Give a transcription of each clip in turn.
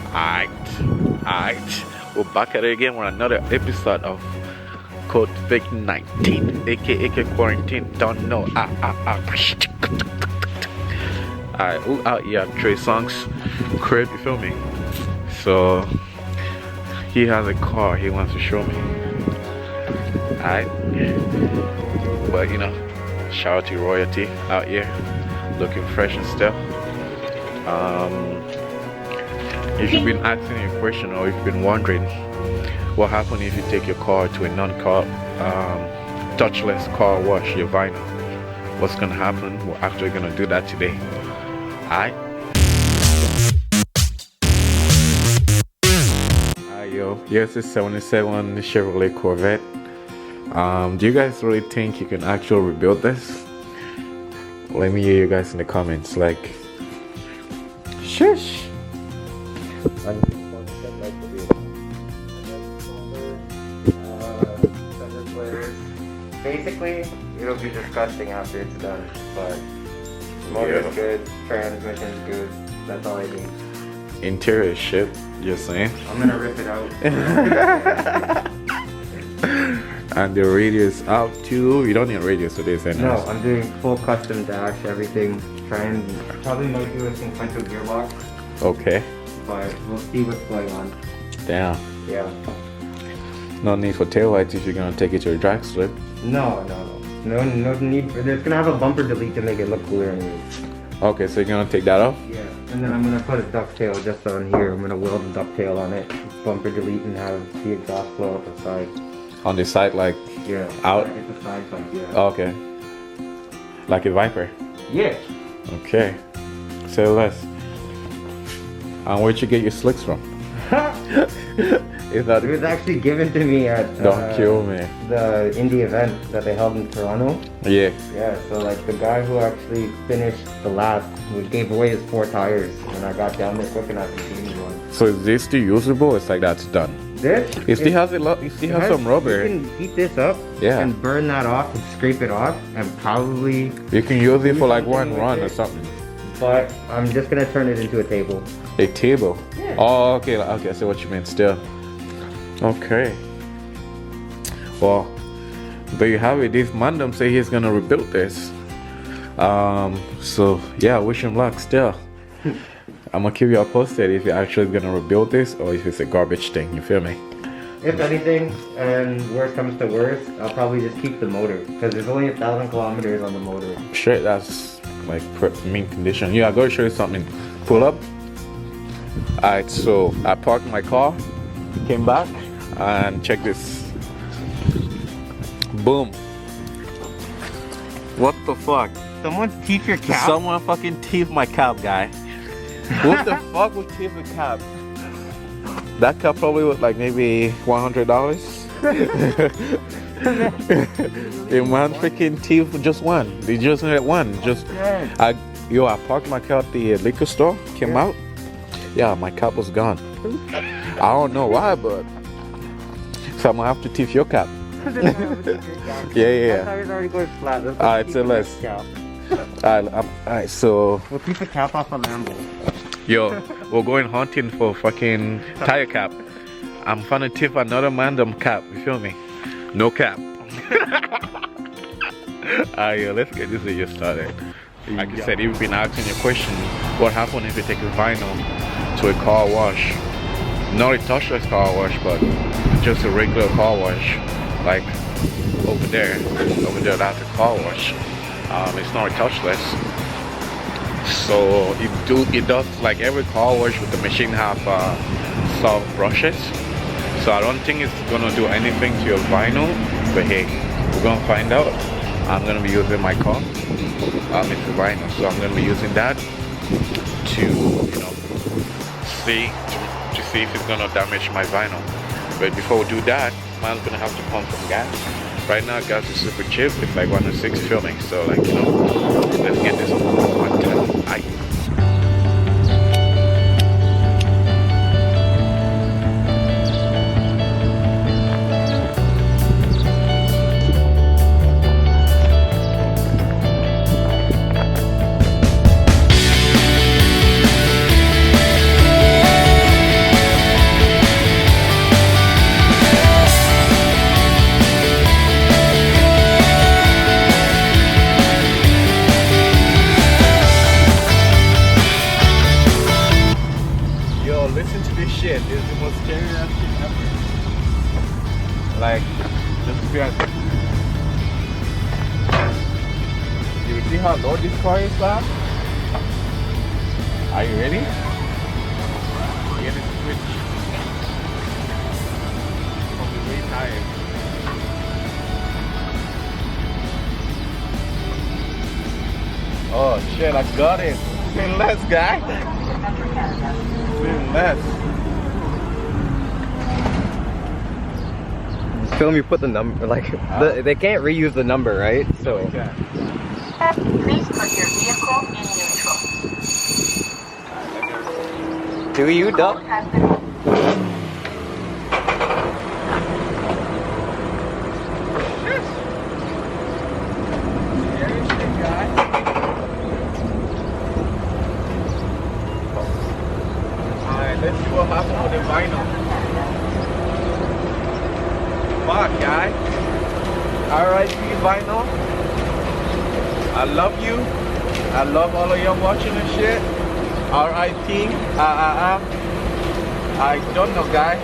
Alright. We're back at it again with another episode of Corvette 19, aka Quarantine. Don't know. Alright, who out here? Trey Songs, Crib, you feel me? So he has a car he wants to show me. Alright. But you know, shout out to Royalty out here, looking fresh and stuff. If you've been asking a question or if you've been wondering what happens if you take your car to a non-car touchless car wash, your vinyl, what's gonna happen? We're actually gonna do that today. Alright. Yo, here's the 77 Chevrolet Corvette. Do you guys really think you can actually rebuild this? Let me hear you guys in the comments. Like, shush. Basically, it'll be disgusting after it's done, but motor's good, transmission's good, that's all I need. Interior shit, you're saying? I'm gonna rip it out. And the radius out too. You don't need radius for this anyway. No, I'm doing full custom dash, everything. Probably might do a sequential gearbox. Okay. But we'll see what's going on. Damn. Yeah. No need for tail lights if you're gonna take it to a drag strip. No need for this. Gonna have a bumper delete to make it look cooler anyways. Okay, so you're gonna take that off? Yeah. And then I'm gonna put a ducktail just on here. I'm gonna weld a ducktail on it. Bumper delete and have the exhaust flow up the side. On the side, like out? Like the side, yeah. Okay. Like a Viper? Yeah. Okay. Say less. And where'd you get your slicks from? It was actually given to me at Don't kill me. the indie event that they held in Toronto. Yeah. Yeah, so like the guy who actually finished the lap gave away his 4 tires, and I got down there quick enough to give me one. So is this still usable? It's like that's done. This? It still has a lot. It still has some rubber. You can heat this up and burn that off and scrape it off, and probably you can use it for like one run or something. But I'm just gonna turn it into a table. A table? Yeah. Oh, okay. Okay, I see what you mean. Still. Okay. Well, there you have it. This Mandem say he's gonna rebuild this. So yeah, wish him luck. Still. I'm gonna keep you posted if you're actually gonna rebuild this or if it's a garbage thing. You feel me? If anything, and worst comes to worst, I'll probably just keep the motor because there's only 1,000 kilometers on the motor. Straight, that's like mint condition. Yeah, I gotta show you something. Pull up. Alright, so I parked my car, came back, and check this. Boom. What the fuck? Someone teeth your cap? Someone fucking teeth my cap, guy. What the fuck would teeth a cap? That cap probably was like maybe $100. The man freaking teeth just one. They just had one. I parked my car at the liquor store, came out. Yeah, my cap was gone. I don't know why, but so I'm gonna have to teeth your cap. Yeah. Already going flat. Alright, so let's. Alright, so we'll keep the cap off a Lambo. Yo, we're going hunting for fucking tire cap. I'm trying to tip another random cap. You feel me? No cap. Alright, yo, let's get this video started. Like you said, you've been asking your question, what happens if you take a vinyl to a car wash? Not a touchless car wash, but just a regular car wash. Like over there, that's a car wash. It's not a touchless. So it does like every car wash with the machine have soft brushes. So I don't think it's gonna do anything to your vinyl, but hey, we're gonna find out. I'm gonna be using my car. It's a vinyl, so I'm gonna be using that to see if it's gonna damage my vinyl. But before we do that, man's gonna have to pump some gas. Right now, gas is super cheap. It's like 106 filming. So like let's get this one time. this shit. It's the most scary ass shit ever. Like, just be honest. You see how low this car is, Bob? Are you ready? Get it switch. I'll be way tired. Oh shit, I got it. Spin less, guy. Spin less. Film, you put the number, like, they can't reuse the number, right? So. Okay. Please put your vehicle in neutral. Do you, Duck? Has been Let's see what happened with the vinyl. Fuck, guy. R.I.P. vinyl. I love you. I love all of y'all watching this shit. R.I.P. I don't know, guy.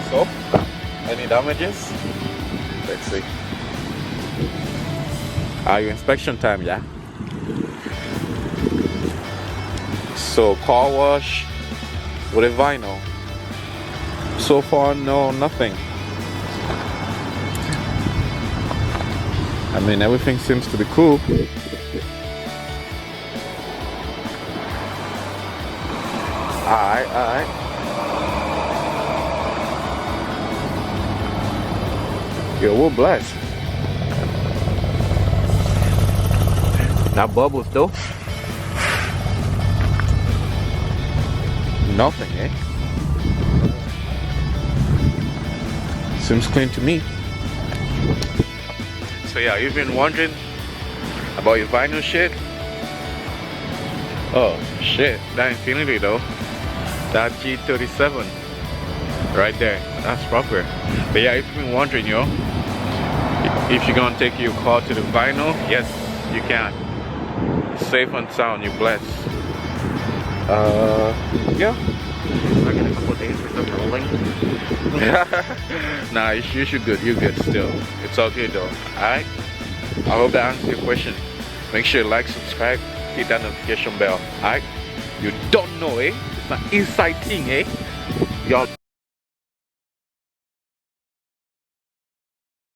So, any damages? Let's see. Your inspection time, yeah? So, car wash with a vinyl. So far, no, nothing. I mean, everything seems to be cool. Alright. Yo, we're blessed. Not bubbles though. Nothing, eh? Seems clean to me. So yeah, you've been wondering about your vinyl shit? Oh shit, that Infinity though. That G37 right there, that's proper. But yeah, if you've been wondering, yo, if you're gonna take your car to the vinyl, yes, you can. Safe and sound, you're blessed. Yeah. couple of days for some rolling. Nah, you should good. You're good still. It's all good though. Alright? I hope that answers your question. Make sure you like, subscribe, hit that notification bell. Alright? You don't know, eh? It's an inside thing, eh? Y'all